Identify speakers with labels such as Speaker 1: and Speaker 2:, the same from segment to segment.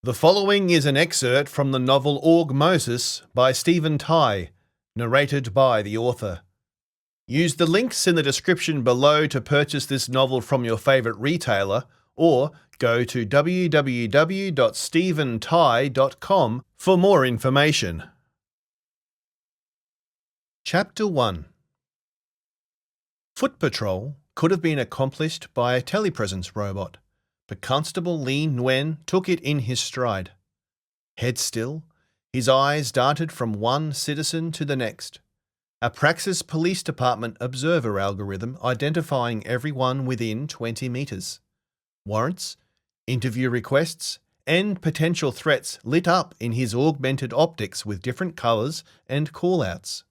Speaker 1: The following is an excerpt from the novel Augmosis by Steven Tye, narrated by the author. Use the links in the description below to purchase this novel from your favourite retailer, or go to www.steventye.com for more information. Chapter 1. Foot patrol could have been accomplished by a telepresence robot, but Constable Lee Nguyen took it in his stride. Head still, his eyes darted from one citizen to the next. A Praxis Police Department observer algorithm identifying everyone within 20 metres. Warrants, interview requests, and potential threats lit up in his augmented optics with different colours and call-outs.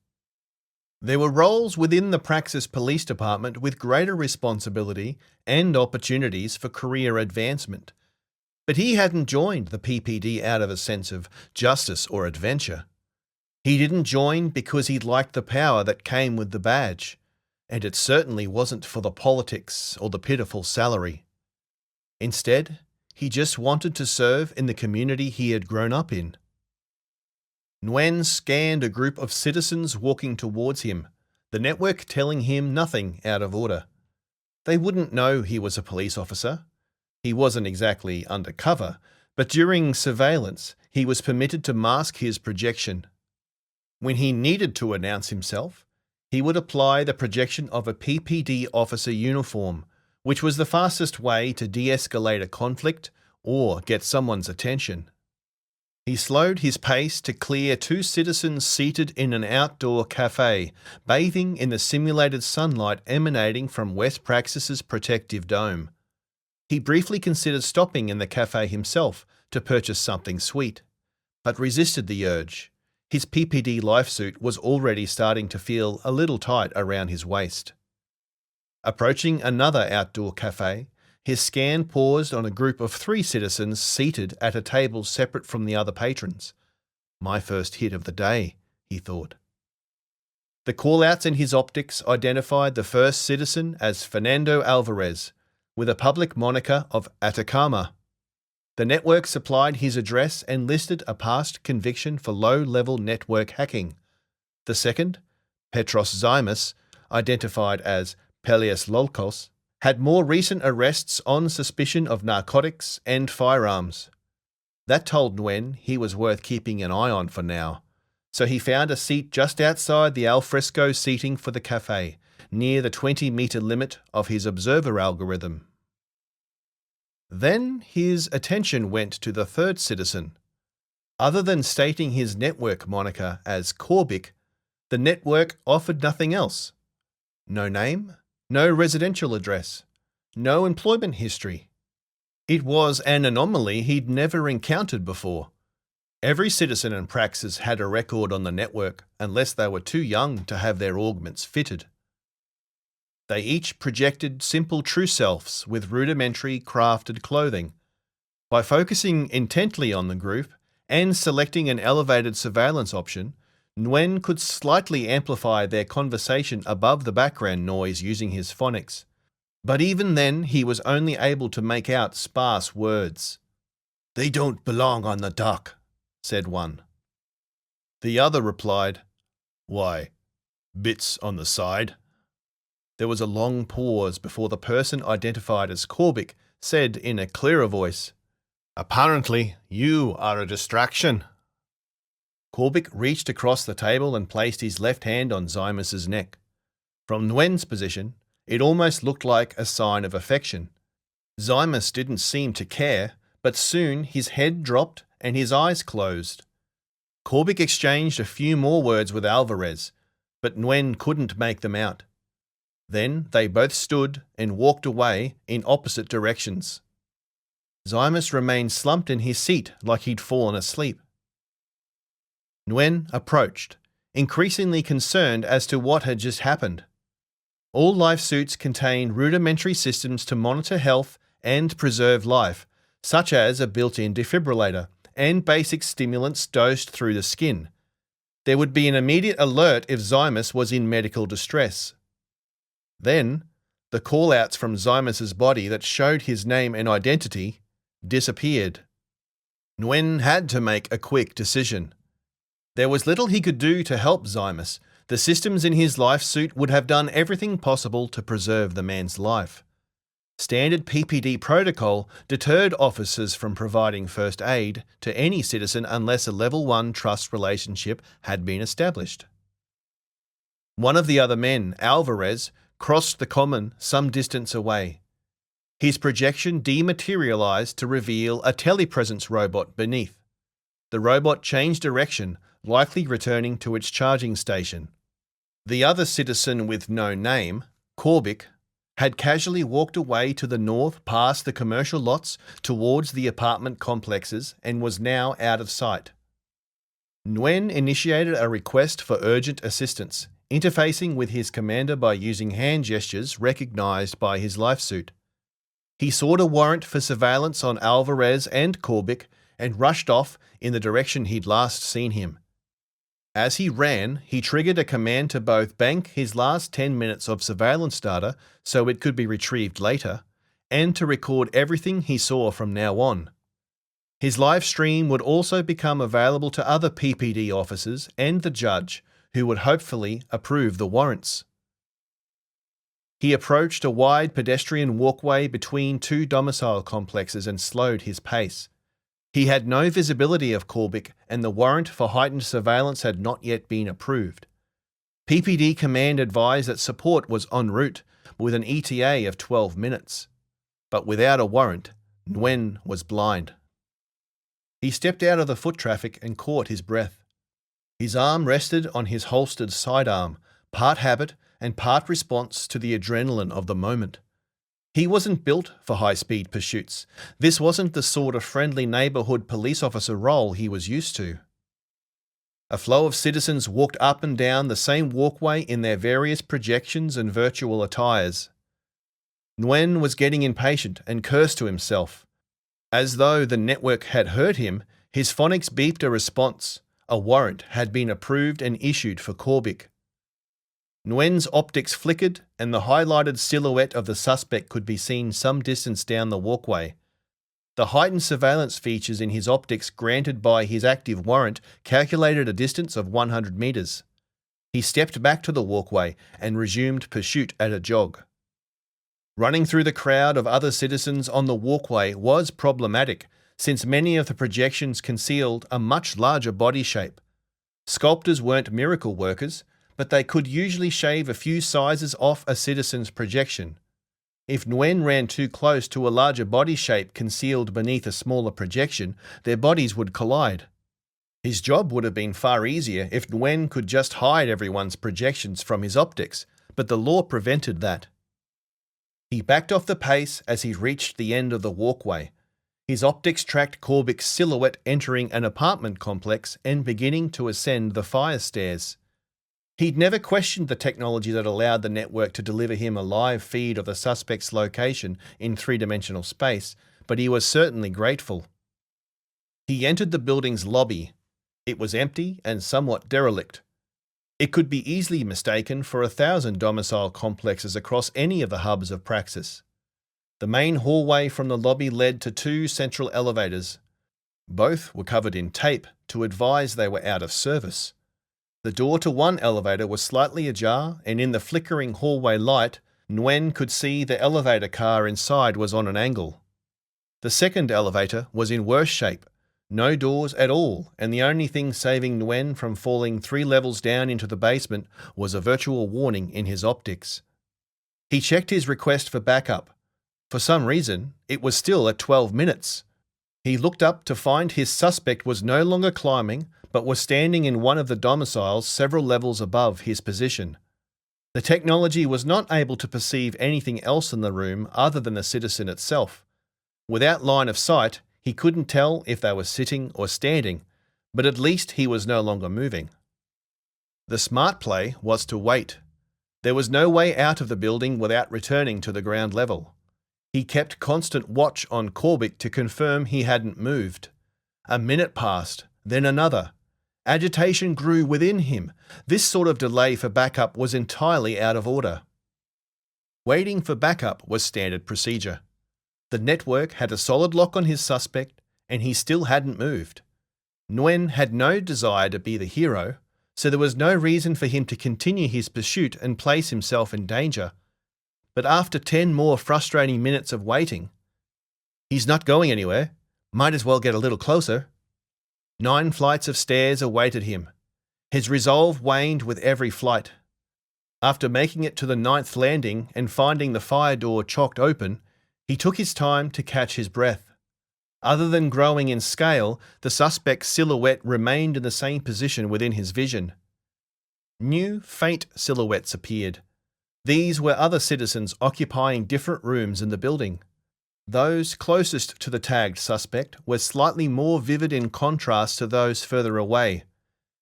Speaker 1: There were roles within the Praxis Police Department with greater responsibility and opportunities for career advancement. But he hadn't joined the PPD out of a sense of justice or adventure. He didn't join because he liked the power that came with the badge, and it certainly wasn't for the politics or the pitiful salary. Instead, he just wanted to serve in the community he had grown up in. Nguyen scanned a group of citizens walking towards him, the network telling him nothing out of order. They wouldn't know he was a police officer. He wasn't exactly undercover, but during surveillance, he was permitted to mask his projection. When he needed to announce himself, he would apply the projection of a PPD officer uniform, which was the fastest way to de-escalate a conflict or get someone's attention. He slowed his pace to clear two citizens seated in an outdoor cafe, bathing in the simulated sunlight emanating from West Praxis's protective dome. He briefly considered stopping in the cafe himself to purchase something sweet, but resisted the urge. His PPD lifesuit was already starting to feel a little tight around his waist. Approaching another outdoor cafe, his scan paused on a group of 3 citizens seated at a table separate from the other patrons. My first hit of the day, he thought. The call-outs in his optics identified the first citizen as Fernando Alvarez, with a public moniker of Atacama. The network supplied his address and listed a past conviction for low-level network hacking. The second, Petros Zymas, identified as Pelias Lolkos, had more recent arrests on suspicion of narcotics and firearms. That told Nguyen he was worth keeping an eye on for now, so he found a seat just outside the alfresco seating for the cafe, near the 20-metre limit of his observer algorithm. Then his attention went to the third citizen. Other than stating his network moniker as Corbik, the network offered nothing else. No name, no residential address, no employment history. It was an anomaly he'd never encountered before. Every citizen in Praxis had a record on the network unless they were too young to have their augments fitted. They each projected simple true selves with rudimentary crafted clothing. By focusing intently on the group and selecting an elevated surveillance option, Nguyen could slightly amplify their conversation above the background noise using his phonics. But even then, he was only able to make out sparse words. "They don't belong on the dock," said one. The other replied, "Why, bits on the side." There was a long pause before the person identified as Corbik said in a clearer voice, "Apparently, you are a distraction." Corbik reached across the table and placed his left hand on Zymas's neck. From Nguyen's position, it almost looked like a sign of affection. Zymas didn't seem to care, but soon his head dropped and his eyes closed. Corbik exchanged a few more words with Alvarez, but Nguyen couldn't make them out. Then they both stood and walked away in opposite directions. Zymas remained slumped in his seat like he'd fallen asleep. Nguyen approached, increasingly concerned as to what had just happened. All life suits contain rudimentary systems to monitor health and preserve life, such as a built-in defibrillator and basic stimulants dosed through the skin. There would be an immediate alert if Zymas was in medical distress. Then, the call-outs from Zymas's body that showed his name and identity disappeared. Nguyen had to make a quick decision. There was little he could do to help Zymus. The systems in his life suit would have done everything possible to preserve the man's life. Standard PPD protocol deterred officers from providing first aid to any citizen unless a Level 1 trust relationship had been established. One of the other men, Alvarez, crossed the common some distance away. His projection dematerialized to reveal a telepresence robot beneath. The robot changed direction, likely returning to its charging station. The other citizen with no name, Corbett, had casually walked away to the north past the commercial lots towards the apartment complexes and was now out of sight. Nguyen initiated a request for urgent assistance, interfacing with his commander by using hand gestures recognized by his life suit. He sought a warrant for surveillance on Alvarez and Corbett and rushed off in the direction he'd last seen him. As he ran, he triggered a command to both bank his last 10 minutes of surveillance data so it could be retrieved later, and to record everything he saw from now on. His live stream would also become available to other PPD officers and the judge, who would hopefully approve the warrants. He approached a wide pedestrian walkway between two domicile complexes and slowed his pace. He had no visibility of Corbett, and the warrant for heightened surveillance had not yet been approved. PPD Command advised that support was en route, with an ETA of 12 minutes. But without a warrant, Nguyen was blind. He stepped out of the foot traffic and caught his breath. His arm rested on his holstered sidearm, part habit and part response to the adrenaline of the moment. He wasn't built for high-speed pursuits. This wasn't the sort of friendly neighbourhood police officer role he was used to. A flow of citizens walked up and down the same walkway in their various projections and virtual attires. Nguyen was getting impatient and cursed to himself. As though the network had heard him, his phonics beeped a response. A warrant had been approved and issued for Corbett. Nguyen's optics flickered, and the highlighted silhouette of the suspect could be seen some distance down the walkway. The heightened surveillance features in his optics granted by his active warrant calculated a distance of 100 metres. He stepped back to the walkway and resumed pursuit at a jog. Running through the crowd of other citizens on the walkway was problematic, since many of the projections concealed a much larger body shape. Sculptors weren't miracle workers, but they could usually shave a few sizes off a citizen's projection. If Nguyen ran too close to a larger body shape concealed beneath a smaller projection, their bodies would collide. His job would have been far easier if Nguyen could just hide everyone's projections from his optics, but the law prevented that. He backed off the pace as he reached the end of the walkway. His optics tracked Corbett's silhouette entering an apartment complex and beginning to ascend the fire stairs. He'd never questioned the technology that allowed the network to deliver him a live feed of the suspect's location in three-dimensional space, but he was certainly grateful. He entered the building's lobby. It was empty and somewhat derelict. It could be easily mistaken for 1,000 domicile complexes across any of the hubs of Praxis. The main hallway from the lobby led to two central elevators. Both were covered in tape to advise they were out of service. The door to one elevator was slightly ajar, and in the flickering hallway light, Nguyen could see the elevator car inside was on an angle. The second elevator was in worse shape, no doors at all, and the only thing saving Nguyen from falling 3 levels down into the basement was a virtual warning in his optics. He checked his request for backup. For some reason, it was still at 12 minutes. He looked up to find his suspect was no longer climbing, but was standing in one of the domiciles several levels above his position. The technology was not able to perceive anything else in the room other than the citizen itself. Without line of sight, he couldn't tell if they were sitting or standing, but at least he was no longer moving. The smart play was to wait. There was no way out of the building without returning to the ground level. He kept constant watch on Corbett to confirm he hadn't moved. A minute passed, then another. Agitation grew within him. This sort of delay for backup was entirely out of order. Waiting for backup was standard procedure. The network had a solid lock on his suspect, and he still hadn't moved. Nguyen had no desire to be the hero, so there was no reason for him to continue his pursuit and place himself in danger. But after 10 more frustrating minutes of waiting, "He's not going anywhere. Might as well get a little closer." 9 flights of stairs awaited him. His resolve waned with every flight. After making it to the 9th landing and finding the fire door chocked open, he took his time to catch his breath. Other than growing in scale, the suspect's silhouette remained in the same position within his vision. New, faint silhouettes appeared. These were other citizens occupying different rooms in the building. Those closest to the tagged suspect were slightly more vivid in contrast to those further away.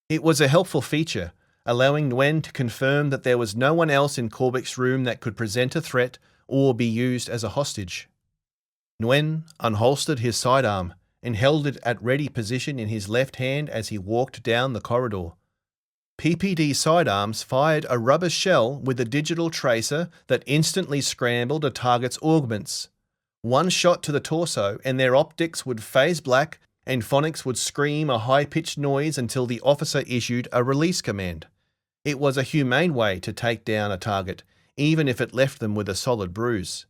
Speaker 1: It was a helpful feature, allowing Nguyen to confirm that there was no one else in Corbick's room that could present a threat or be used as a hostage. Nguyen unholstered his sidearm and held it at ready position in his left hand as he walked down the corridor. PPD sidearms fired a rubber shell with a digital tracer that instantly scrambled a target's augments. One shot to the torso and their optics would phase black and phonics would scream a high-pitched noise until the officer issued a release command. It was a humane way to take down a target, even if it left them with a solid bruise.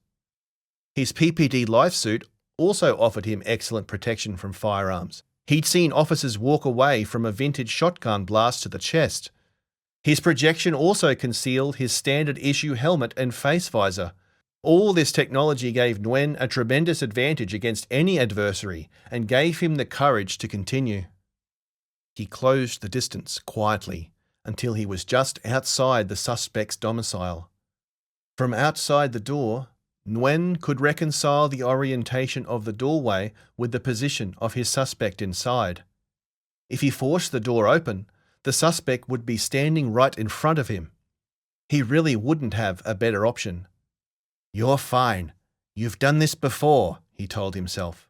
Speaker 1: His PPD life suit also offered him excellent protection from firearms. He'd seen officers walk away from a vintage shotgun blast to the chest. His projection also concealed his standard issue helmet and face visor. All this technology gave Nguyen a tremendous advantage against any adversary and gave him the courage to continue. He closed the distance quietly until he was just outside the suspect's domicile. From outside the door, Nguyen could reconcile the orientation of the doorway with the position of his suspect inside. If he forced the door open, the suspect would be standing right in front of him. He really wouldn't have a better option. "You're fine. You've done this before," he told himself.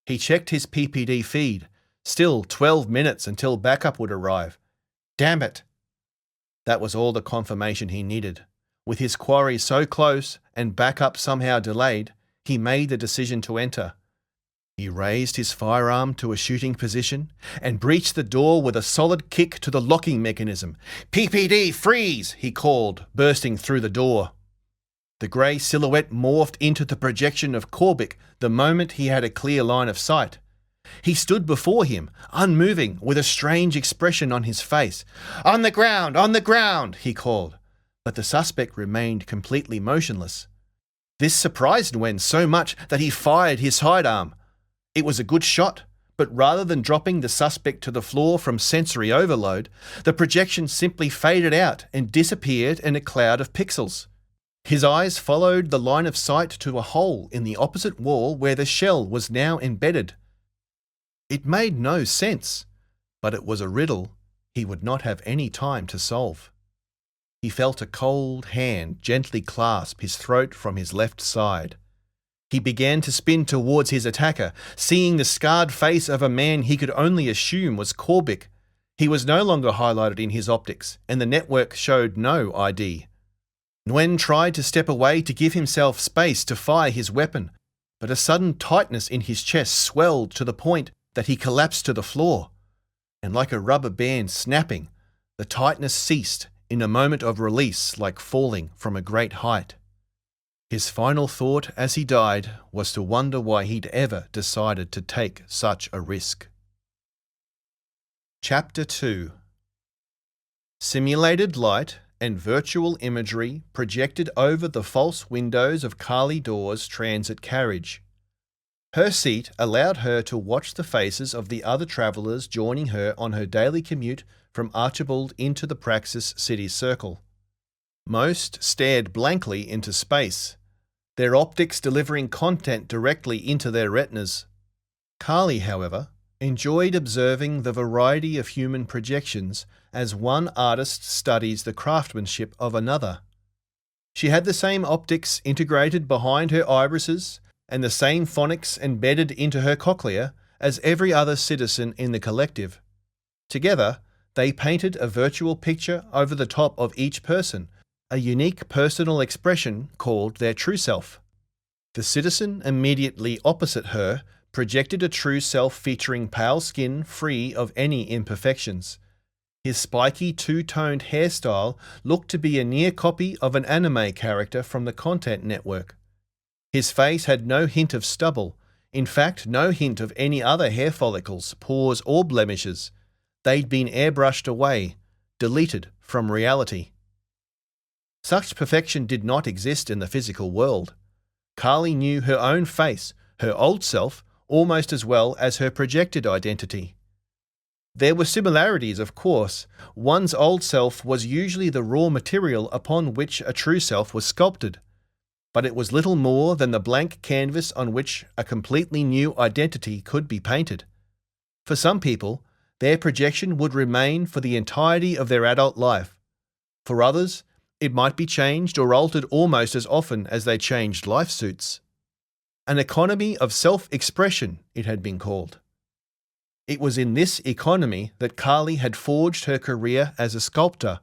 Speaker 1: He checked his PPD feed. Still 12 minutes until backup would arrive. Damn it! That was all the confirmation he needed. With his quarry so close and backup somehow delayed, he made the decision to enter. He raised his firearm to a shooting position and breached the door with a solid kick to the locking mechanism. "PPD, freeze!" he called, bursting through the door. The grey silhouette morphed into the projection of Corbick the moment he had a clear line of sight. He stood before him, unmoving, with a strange expression on his face. On the ground, he called. But the suspect remained completely motionless. This surprised Nguyen so much that he fired his sidearm. It was a good shot, but rather than dropping the suspect to the floor from sensory overload, the projection simply faded out and disappeared in a cloud of pixels. His eyes followed the line of sight to a hole in the opposite wall where the shell was now embedded. It made no sense, but it was a riddle he would not have any time to solve. He felt a cold hand gently clasp his throat from his left side. He began to spin towards his attacker, seeing the scarred face of a man he could only assume was Corbick. He was no longer highlighted in his optics, and the network showed no ID. Nguyen tried to step away to give himself space to fire his weapon, but a sudden tightness in his chest swelled to the point that he collapsed to the floor. And like a rubber band snapping, the tightness ceased in a moment of release like falling from a great height. His final thought as he died was to wonder why he'd ever decided to take such a risk. Chapter 2. Simulated light and virtual imagery projected over the false windows of Carli Dawes' transit carriage. Her seat allowed her to watch the faces of the other travellers joining her on her daily commute from Archibald into the Praxis city circle. Most stared blankly into space, their optics delivering content directly into their retinas. Carli, however, enjoyed observing the variety of human projections as one artist studies the craftsmanship of another. She had the same optics integrated behind her irises and the same phonics embedded into her cochlea as every other citizen in the collective. Together, they painted a virtual picture over the top of each person, a unique personal expression called their true self. The citizen immediately opposite her projected a true self featuring pale skin free of any imperfections. His spiky two-toned hairstyle looked to be a near copy of an anime character from the Content Network. His face had no hint of stubble, in fact no hint of any other hair follicles, pores or blemishes. They'd been airbrushed away, deleted from reality. Such perfection did not exist in the physical world. Carli knew her own face, her old self, almost as well as her projected identity. There were similarities, of course. One's old self was usually the raw material upon which a true self was sculpted, but it was little more than the blank canvas on which a completely new identity could be painted. For some people, their projection would remain for the entirety of their adult life. For others, it might be changed or altered almost as often as they changed life suits. An economy of self-expression, it had been called. It was in this economy that Carli had forged her career as a sculptor.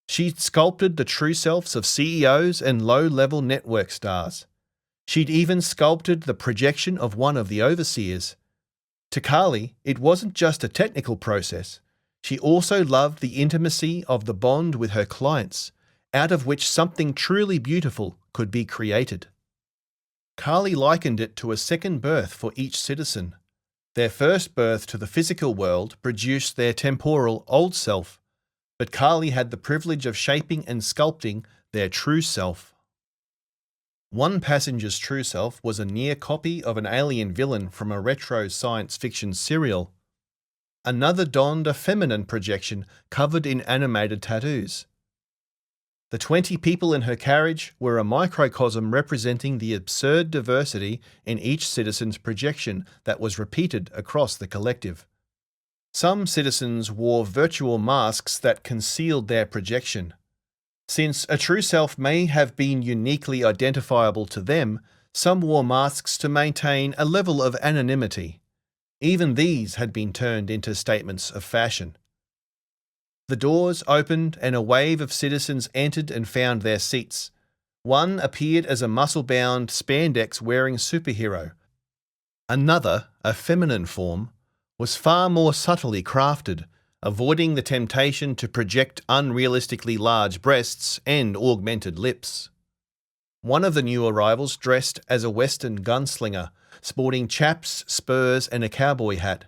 Speaker 1: She'd sculpted the true selves of CEOs and low-level network stars. She'd even sculpted the projection of one of the overseers. To Carli, it wasn't just a technical process. She also loved the intimacy of the bond with her clients, out of which something truly beautiful could be created. Carli likened it to a second birth for each citizen. Their first birth to the physical world produced their temporal old self, but Carli had the privilege of shaping and sculpting their true self. One passenger's true self was a near copy of an alien villain from a retro science fiction serial. Another donned a feminine projection covered in animated tattoos. The 20 people in her carriage were a microcosm representing the absurd diversity in each citizen's projection that was repeated across the collective. Some citizens wore virtual masks that concealed their projection. Since a true self may have been uniquely identifiable to them, some wore masks to maintain a level of anonymity. Even these had been turned into statements of fashion. The doors opened and a wave of citizens entered and found their seats. One appeared as a muscle-bound, spandex-wearing superhero. Another, a feminine form, was far more subtly crafted, avoiding the temptation to project unrealistically large breasts and augmented lips. One of the new arrivals dressed as a Western gunslinger, sporting chaps, spurs and a cowboy hat.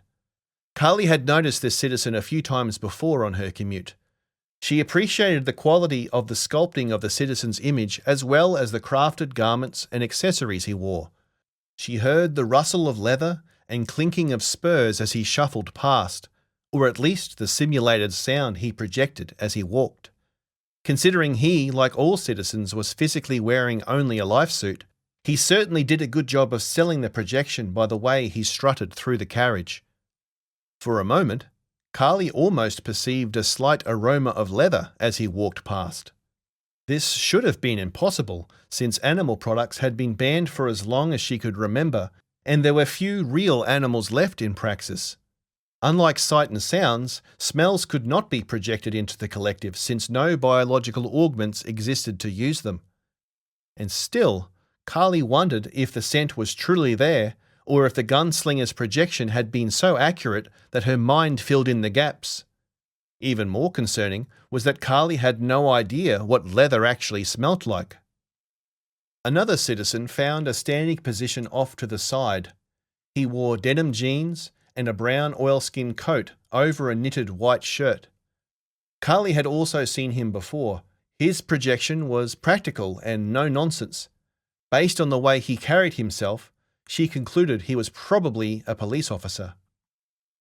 Speaker 1: Carli had noticed this citizen a few times before on her commute. She appreciated the quality of the sculpting of the citizen's image as well as the crafted garments and accessories he wore. She heard the rustle of leather and clinking of spurs as he shuffled past, or at least the simulated sound he projected as he walked. Considering he, like all citizens, was physically wearing only a life suit, he certainly did a good job of selling the projection by the way he strutted through the carriage. For a moment, Carli almost perceived a slight aroma of leather as he walked past. This should have been impossible, since animal products had been banned for as long as she could remember, and there were few real animals left in Praxis. Unlike sight and sounds, smells could not be projected into the collective since no biological augments existed to use them. And still, Carli wondered if the scent was truly there, or if the gunslinger's projection had been so accurate that her mind filled in the gaps. Even more concerning was that Carli had no idea what leather actually smelt like. Another citizen found a standing position off to the side. He wore denim jeans and a brown oilskin coat over a knitted white shirt. Carli had also seen him before. His projection was practical and no nonsense. Based on the way he carried himself, she concluded he was probably a police officer.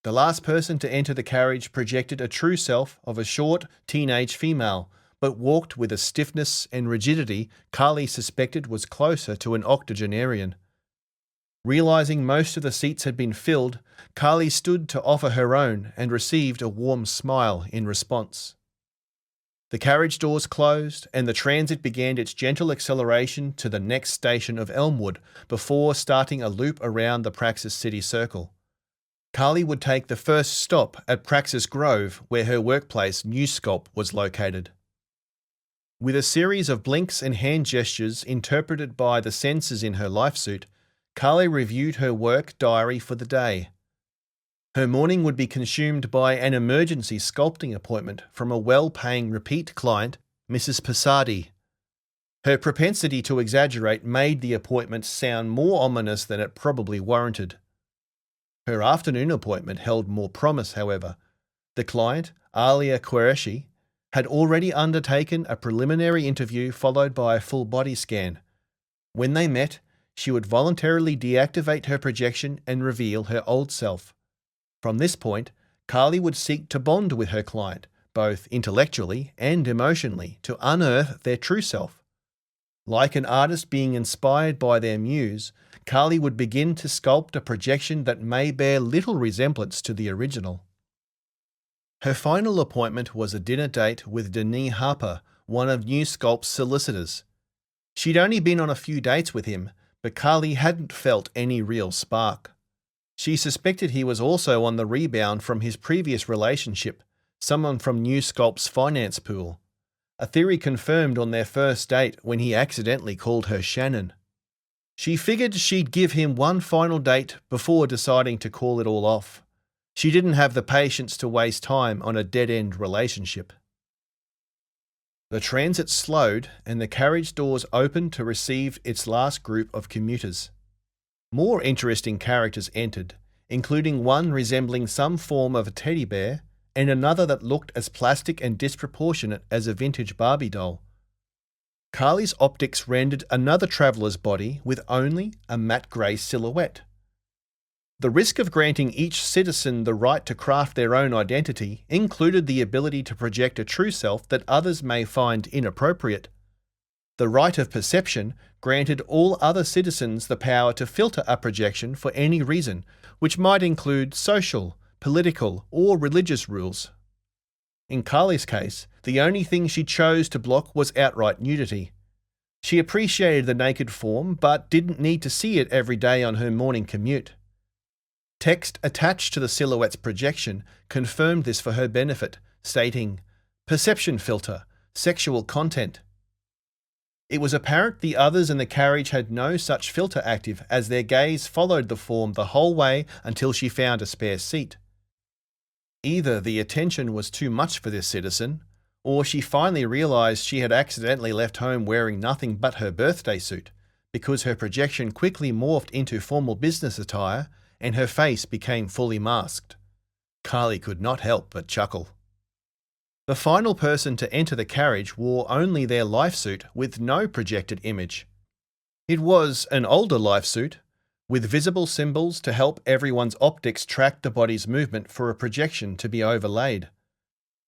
Speaker 1: The last person to enter the carriage projected a true self of a short, teenage female, but walked with a stiffness and rigidity Carli suspected was closer to an octogenarian. Realizing most of the seats had been filled, Carli stood to offer her own and received a warm smile in response. The carriage doors closed and the transit began its gentle acceleration to the next station of Elmwood before starting a loop around the Praxis City Circle. Carli would take the first stop at Praxis Grove, where her workplace, New Sculpt, was located. With a series of blinks and hand gestures interpreted by the sensors in her life suit, Carli reviewed her work diary for the day. Her morning would be consumed by an emergency sculpting appointment from a well-paying repeat client, Mrs. Passardi. Her propensity to exaggerate made the appointment sound more ominous than it probably warranted. Her afternoon appointment held more promise, however. The client, Alia Qureshi, had already undertaken a preliminary interview followed by a full body scan. When they met, she would voluntarily deactivate her projection and reveal her old self. From this point, Carli would seek to bond with her client, both intellectually and emotionally, to unearth their true self. Like an artist being inspired by their muse, Carli would begin to sculpt a projection that may bear little resemblance to the original. Her final appointment was a dinner date with Denis Harper, one of New Sculpt's solicitors. She'd only been on a few dates with him, but Carli hadn't felt any real spark. She suspected he was also on the rebound from his previous relationship, someone from New Sculpt's finance pool. A theory confirmed on their first date when he accidentally called her Shannon. She figured she'd give him one final date before deciding to call it all off. She didn't have the patience to waste time on a dead-end relationship. The transit slowed and the carriage doors opened to receive its last group of commuters. More interesting characters entered, including one resembling some form of a teddy bear and another that looked as plastic and disproportionate as a vintage Barbie doll. Carli's optics rendered another traveller's body with only a matte grey silhouette. The risk of granting each citizen the right to craft their own identity included the ability to project a true self that others may find inappropriate. The right of perception granted all other citizens the power to filter a projection for any reason, which might include social, political, or religious rules. In Carli's case, the only thing she chose to block was outright nudity. She appreciated the naked form, but didn't need to see it every day on her morning commute. Text attached to the silhouette's projection confirmed this for her benefit, stating, "Perception filter, sexual content." It was apparent the others in the carriage had no such filter active, as their gaze followed the form the whole way until she found a spare seat. Either the attention was too much for this citizen, or she finally realised she had accidentally left home wearing nothing but her birthday suit, because her projection quickly morphed into formal business attire and her face became fully masked. Carli could not help but chuckle. The final person to enter the carriage wore only their life suit with no projected image. It was an older life suit, with visible symbols to help everyone's optics track the body's movement for a projection to be overlaid.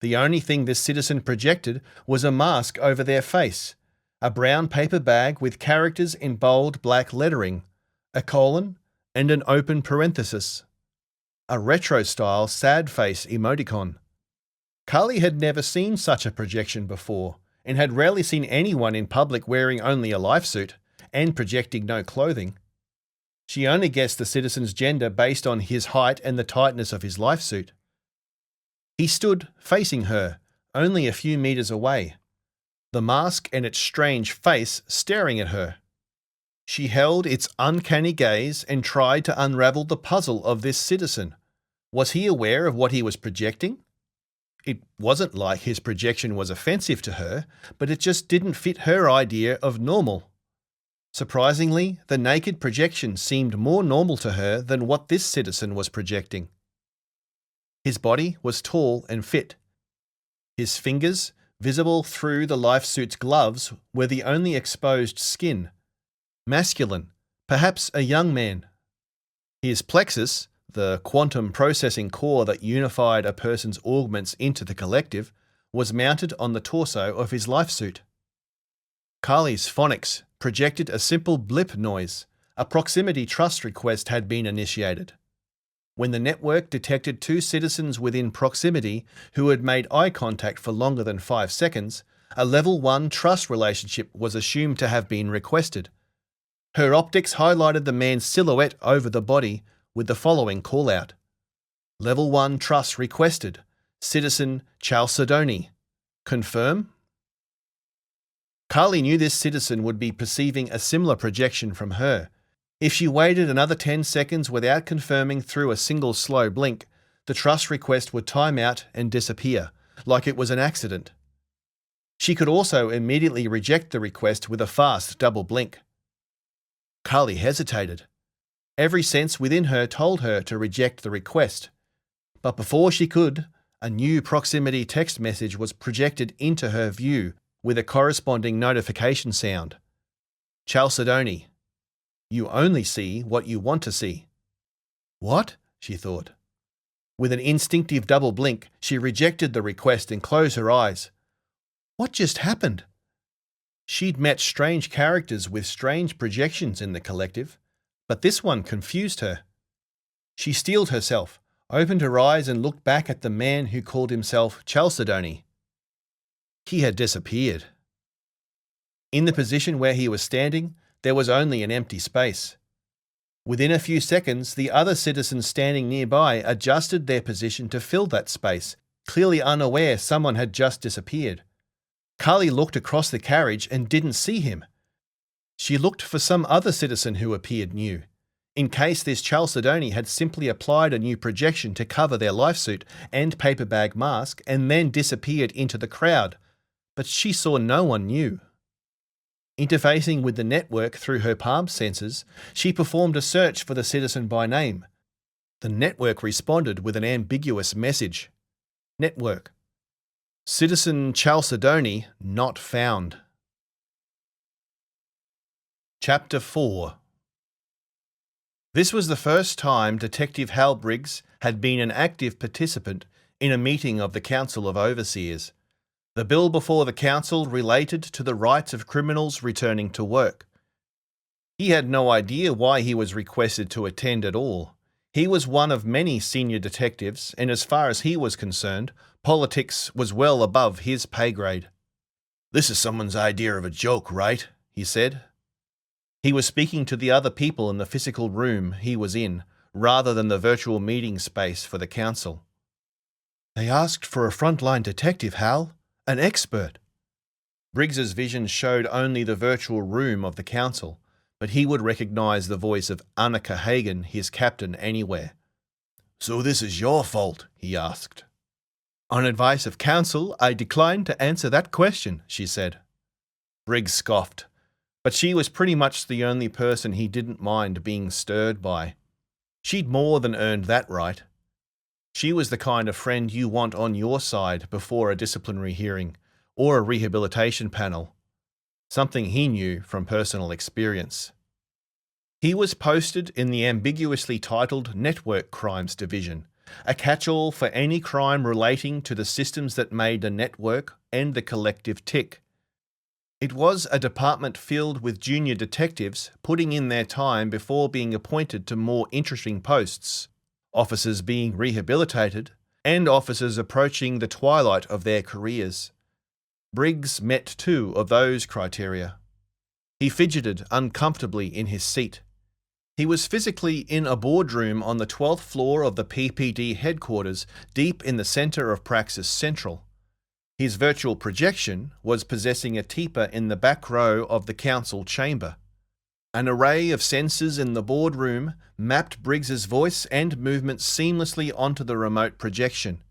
Speaker 1: The only thing this citizen projected was a mask over their face, a brown paper bag with characters in bold black lettering, a colon, and an open parenthesis. A retro-style sad face emoticon. Carli had never seen such a projection before, and had rarely seen anyone in public wearing only a life suit and projecting no clothing. She only guessed the citizen's gender based on his height and the tightness of his life suit. He stood facing her, only a few meters away, the mask and its strange face staring at her. She held its uncanny gaze and tried to unravel the puzzle of this citizen. Was he aware of what he was projecting? It wasn't like his projection was offensive to her, but it just didn't fit her idea of normal. Surprisingly, the naked projection seemed more normal to her than what this citizen was projecting. His body was tall and fit. His fingers, visible through the life suit's gloves, were the only exposed skin. Masculine, perhaps a young man. His plexus, the quantum processing core that unified a person's augments into the collective, was mounted on the torso of his life suit. Carli's phonics projected a simple blip noise. A proximity trust request had been initiated. When the network detected two citizens within proximity who had made eye contact for longer than 5 seconds, a level 1 trust relationship was assumed to have been requested. Her optics highlighted the man's silhouette over the body with the following call-out. Level 1 trust requested. Citizen Chalcedony. Confirm? Carli knew this citizen would be perceiving a similar projection from her. If she waited another 10 seconds without confirming through a single slow blink, the trust request would time out and disappear, like it was an accident. She could also immediately reject the request with a fast double blink. Carli hesitated. Every sense within her told her to reject the request. But before she could, a new proximity text message was projected into her view with a corresponding notification sound. Chalcedony. You only see what you want to see. What? She thought. With an instinctive double blink, she rejected the request and closed her eyes. What just happened? She'd met strange characters with strange projections in the collective, but this one confused her. She steeled herself, opened her eyes and looked back at the man who called himself Chalcedony. He had disappeared. In the position where he was standing, there was only an empty space. Within a few seconds, the other citizens standing nearby adjusted their position to fill that space, clearly unaware someone had just disappeared. Carli looked across the carriage and didn't see him. She looked for some other citizen who appeared new, in case this Chalcedony had simply applied a new projection to cover their lifesuit and paper bag mask and then disappeared into the crowd, but she saw no one new. Interfacing with the network through her palm sensors, she performed a search for the citizen by name. The network responded with an ambiguous message. Network. Citizen Chalcedony not found. Chapter 4. This was the first time Detective Hal Briggs had been an active participant in a meeting of the Council of Overseers. The bill before the council related to the rights of criminals returning to work. He had no idea why he was requested to attend at all. He was one of many senior detectives, and as far as he was concerned, politics was well above his pay grade. "This is someone's idea of a joke, right?" he said. He was speaking to the other people in the physical room he was in, rather than the virtual meeting space for the council. "They asked for a frontline detective, Hal. An expert." Briggs's vision showed only the virtual room of the council, but he would recognise the voice of Annika Hagen, his captain, anywhere. "So this is your fault?" he asked. "On advice of counsel, I declined to answer that question," she said. Briggs scoffed, but she was pretty much the only person he didn't mind being stirred by. She'd more than earned that right. She was the kind of friend you want on your side before a disciplinary hearing or a rehabilitation panel, something he knew from personal experience. He was posted in the ambiguously titled Network Crimes Division, a catch-all for any crime relating to the systems that made the network and the collective tick. It was a department filled with junior detectives putting in their time before being appointed to more interesting posts, officers being rehabilitated, and officers approaching the twilight of their careers. Briggs met two of those criteria. He fidgeted uncomfortably in his seat. He was physically in a boardroom on the 12th floor of the PPD headquarters, deep in the centre of Praxis Central. His virtual projection was possessing a TEPA in the back row of the council chamber. An array of sensors in the boardroom mapped Briggs's voice and movements seamlessly onto the remote projection.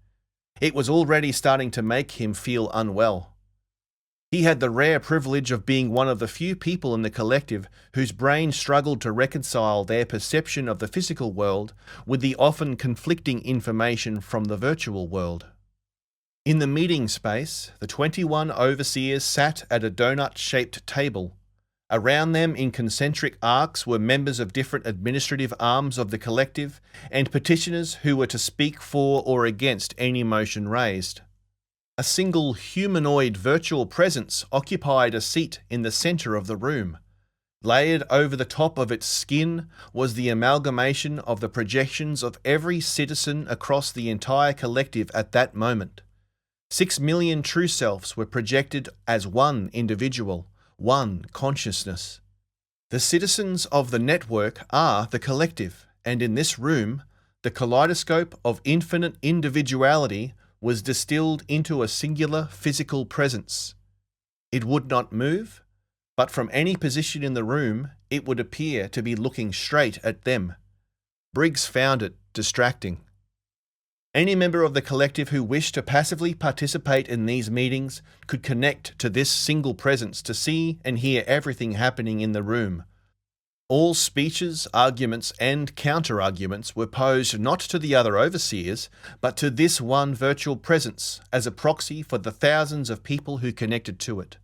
Speaker 1: It was already starting to make him feel unwell. He had the rare privilege of being one of the few people in the collective whose brain struggled to reconcile their perception of the physical world with the often conflicting information from the virtual world. In the meeting space, the 21 overseers sat at a donut-shaped table. Around them in concentric arcs were members of different administrative arms of the collective and petitioners who were to speak for or against any motion raised. A single humanoid virtual presence occupied a seat in the centre of the room. Layered over the top of its skin was the amalgamation of the projections of every citizen across the entire collective at that moment. 6 million true selves were projected as one individual, one consciousness. The citizens of the network are the collective, and in this room, the kaleidoscope of infinite individuality was distilled into a singular physical presence. It would not move, but from any position in the room, it would appear to be looking straight at them. Briggs found it distracting. Any member of the collective who wished to passively participate in these meetings could connect to this single presence to see and hear everything happening in the room. All speeches, arguments, and counter-arguments were posed not to the other overseers, but to this one virtual presence as a proxy for the thousands of people who connected to it.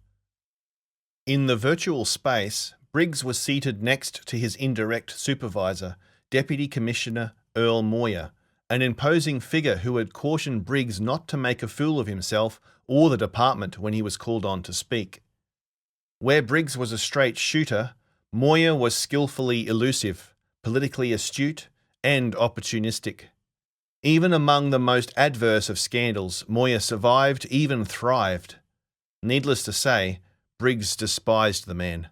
Speaker 1: In the virtual space, Briggs was seated next to his indirect supervisor, Deputy Commissioner Earl Moyer, an imposing figure who had cautioned Briggs not to make a fool of himself or the department when he was called on to speak. Where Briggs was a straight shooter, Moyer was skillfully elusive, politically astute, and opportunistic. Even among the most adverse of scandals, Moyer survived, even thrived. Needless to say, Briggs despised the man.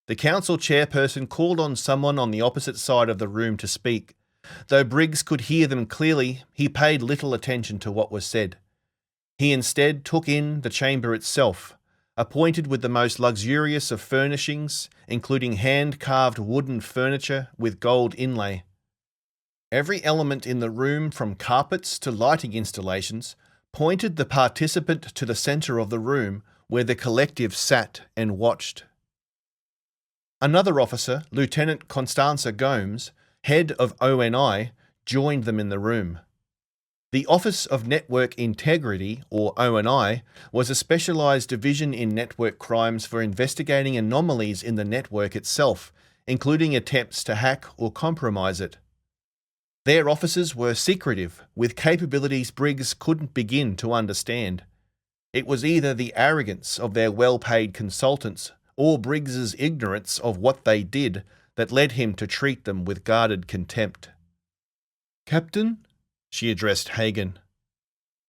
Speaker 1: The council chairperson called on someone on the opposite side of the room to speak. Though Briggs could hear them clearly, he paid little attention to what was said. He instead took in the chamber itself, appointed with the most luxurious of furnishings, including hand-carved wooden furniture with gold inlay. Every element in the room, from carpets to lighting installations, pointed the participant to the centre of the room where the collective sat and watched. Another officer, Lieutenant Constanza Gomes, head of ONI, joined them in the room. The Office of Network Integrity, or ONI, was a specialised division in network crimes for investigating anomalies in the network itself, including attempts to hack or compromise it. Their officers were secretive, with capabilities Briggs couldn't begin to understand. It was either the arrogance of their well-paid consultants or Briggs's ignorance of what they did that led him to treat them with guarded contempt. "Captain," she addressed Hagen.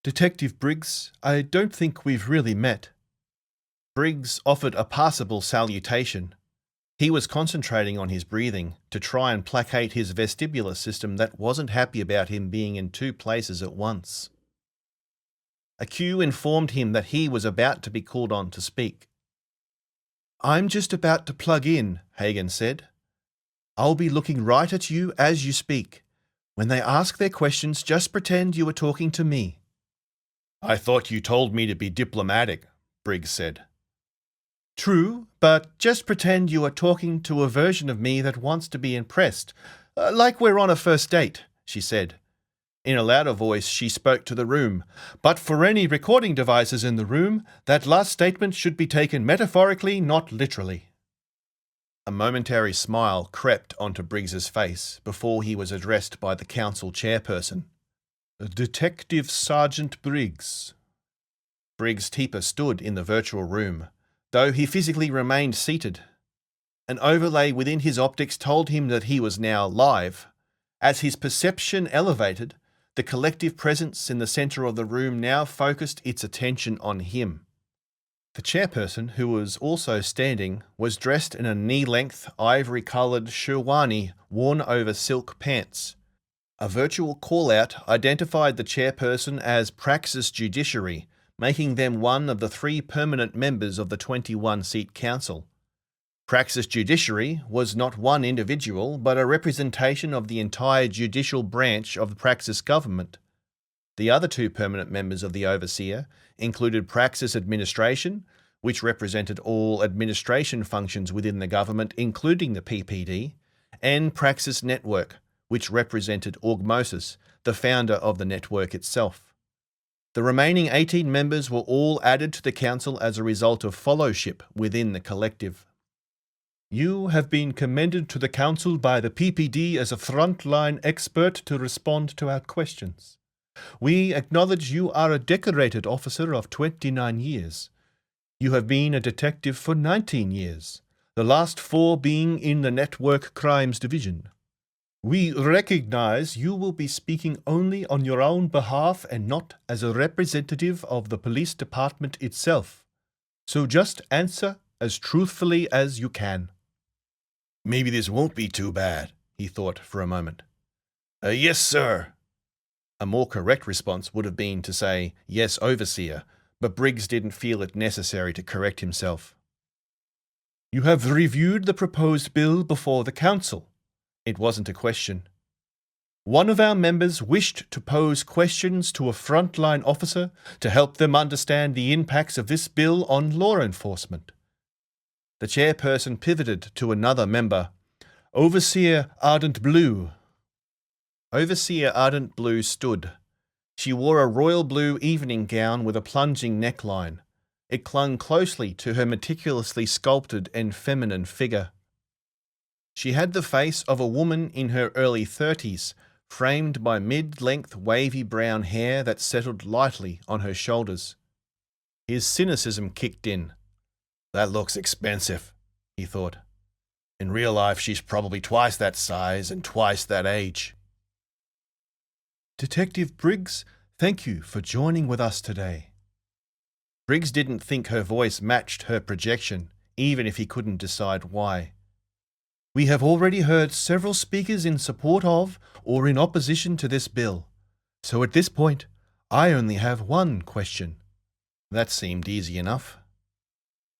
Speaker 1: "Detective Briggs, I don't think we've really met." Briggs offered a passable salutation. He was concentrating on his breathing to try and placate his vestibular system that wasn't happy about him being in two places at once. A cue informed him that he was about to be called on to speak. "I'm just about to plug in," Hagen said. "I'll be looking right at you as you speak. When they ask their questions, just pretend you are talking to me." "I thought you told me to be diplomatic," Briggs said. "True, but just pretend you are talking to a version of me that wants to be impressed, like we're on a first date," she said. In a louder voice, she spoke to the room. "But for any recording devices in the room, that last statement should be taken metaphorically, not literally." A momentary smile crept onto Briggs's face before he was addressed by the council chairperson. "Detective Sergeant Briggs." Briggs' Teeper stood in the virtual room, though he physically remained seated. An overlay within his optics told him that he was now live. As his perception elevated, the collective presence in the centre of the room now focused its attention on him. The chairperson, who was also standing, was dressed in a knee-length, ivory-coloured sherwani worn over silk pants. A virtual call-out identified the chairperson as Praxis Judiciary, making them one of the 3 permanent members of the 21-seat council. Praxis Judiciary was not one individual, but a representation of the entire judicial branch of the Praxis government. The other 2 permanent members of the Overseer included Praxis Administration, which represented all administration functions within the government, including the PPD, and Praxis Network, which represented Augmosis, the founder of the network itself. The remaining 18 members were all added to the council as a result of fellowship within the collective. "You have been commended to the council by the PPD as a frontline expert to respond to our questions. We acknowledge you are a decorated officer of 29 years. You have been a detective for 19 years, the last 4 being in the Network Crimes Division. We recognize you will be speaking only on your own behalf and not as a representative of the police department itself. So just answer as truthfully as you can." "Maybe this won't be too bad," he thought for a moment. "Yes, sir." A more correct response would have been to say, "Yes, Overseer," but Briggs didn't feel it necessary to correct himself. You have reviewed the proposed bill before the council. It wasn't a question. One of our members wished to pose questions to a frontline officer to help them understand the impacts of this bill on law enforcement. The chairperson pivoted to another member, Overseer Ardent Blue. Overseer Ardent Blue stood. She wore a royal blue evening gown with a plunging neckline. It clung closely to her meticulously sculpted and feminine figure. She had the face of a woman in her early 30s, framed by mid-length wavy brown hair that settled lightly on her shoulders. His cynicism kicked in. That looks expensive, he thought. In real life, she's probably twice that size and twice that age. Detective Briggs, thank you for joining with us today. Briggs didn't think her voice matched her projection, even if he couldn't decide why. We have already heard several speakers in support of or in opposition to this bill, so at this point, I only have one question. That seemed easy enough.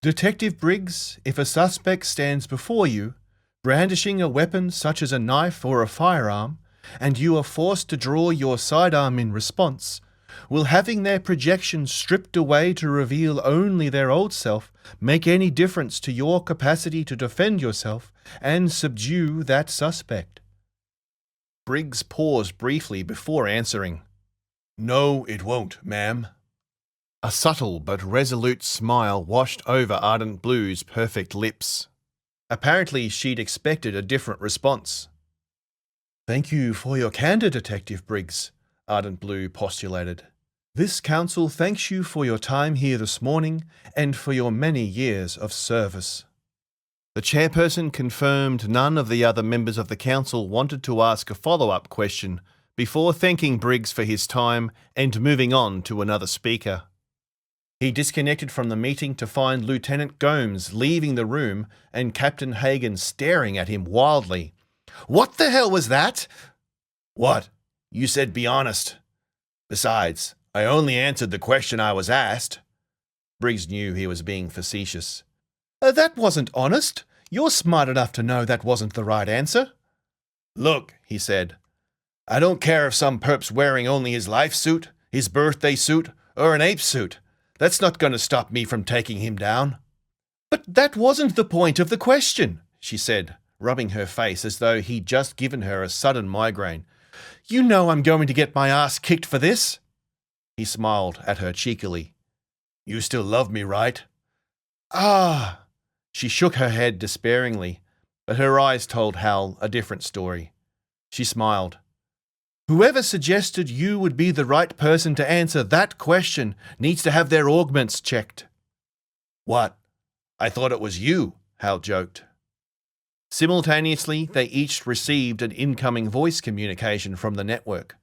Speaker 1: Detective Briggs, if a suspect stands before you, brandishing a weapon such as a knife or a firearm, and you are forced to draw your sidearm in response, will having their projection stripped away to reveal only their old self make any difference to your capacity to defend yourself and subdue that suspect? Briggs paused briefly before answering. No, it won't, ma'am. A subtle but resolute smile washed over Ardent Blue's perfect lips. Apparently, she'd expected a different response. Thank you for your candor, Detective Briggs, Ardent Blue postulated. This council thanks you for your time here this morning and for your many years of service. The chairperson confirmed none of the other members of the council wanted to ask a follow-up question before thanking Briggs for his time and moving on to another speaker. He disconnected from the meeting to find Lieutenant Gomes leaving the room and Captain Hagen staring at him wildly. What the hell was that? What? You said be honest. Besides, I only answered the question I was asked. Briggs knew he was being facetious. That wasn't honest. You're smart enough to know that wasn't the right answer. Look, he said, I don't care if some perp's wearing only his life suit, his birthday suit, or an ape suit. That's not going to stop me from taking him down. But that wasn't the point of the question, she said, rubbing her face as though he'd just given her a sudden migraine. You know I'm going to get my ass kicked for this. He smiled at her cheekily. You still love me, right? Ah! She shook her head despairingly, but her eyes told Hal a different story. She smiled. Whoever suggested you would be the right person to answer that question needs to have their augments checked. What? I thought it was you, Hal joked. Simultaneously, they each received an incoming voice communication from the network.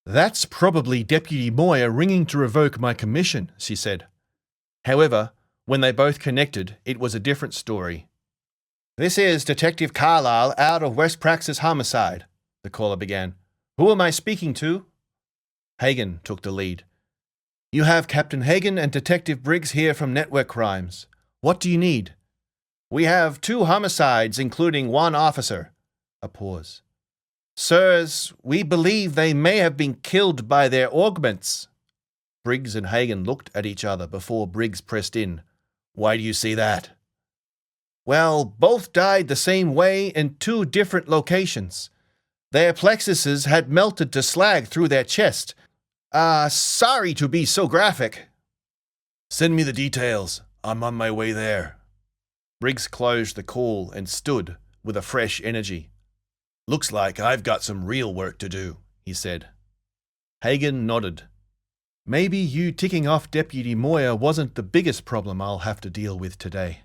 Speaker 1: That's probably Deputy Moyer ringing to revoke my commission, she said. However, when they both connected, it was a different story. This is Detective Carlisle out of West Praxis Homicide, the caller began. Who am I speaking to? Hagen took the lead. You have Captain Hagen and Detective Briggs here from Network Crimes. What do you need? We have 2 homicides, including 1 officer. A pause. Sirs, we believe they may have been killed by their augments. Briggs and Hagen looked at each other before Briggs pressed in. Why do you say that? Well, both died the same way in 2 different locations. Their plexuses had melted to slag through their chest. Sorry to be so graphic. Send me the details. I'm on my way there. Briggs closed the call and stood with a fresh energy. Looks like I've got some real work to do, he said. Hagen nodded. Maybe you ticking off Deputy Moyer wasn't the biggest problem I'll have to deal with today.